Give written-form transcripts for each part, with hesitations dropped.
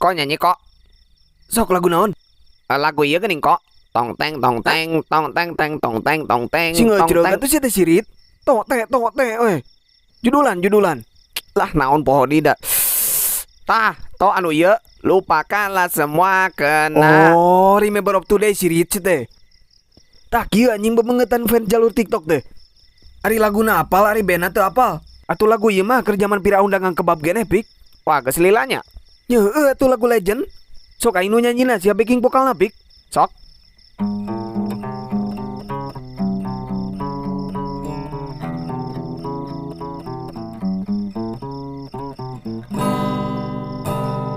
Kok nyanyi kok? Sok lagu naon? Lagu ieu geuning kok. Tong teng tong teng tong teng teng tong teng tong teng Sing tong ngejrog teng. atuh sia teh sirit. Tote we. Judulan. Lah naon poho dida. Tah, to anu ieu lupakanlah semua kena. Oh, Remember of Today sirit teh. Tah kieu anjing bebengetan fans jalur TikTok teh. Ari laguna apal, ari band teu apal. Atuh lagu ieu mah keur zaman pira undangan kebab geneh pik. Wah, geus lilanya. Ya heueuh atuh lagu legend. Sok aing nu nyanyina sia backing vokalna pik. Sok.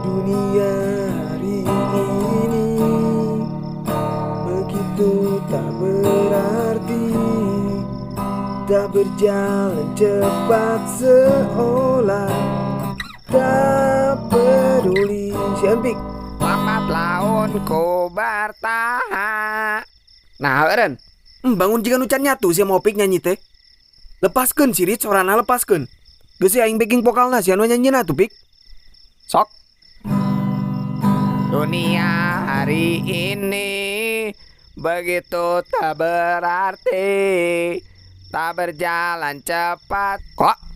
Dunia hari ini begitu tak berarti, tak berjalan cepat seolah tak peduli. Siapik. Lambat launku bertahan. Nah, eureun. Bangun jika nucan nyatu sia mau pik nyanyi teh. Lepaskeun sirit sorana lepaskeun. Geus si aing backing vokalna sia nu nyanyina tuh pik. Sok. Dunia hari ini begitu tak berarti, tak berjalan cepat. Kok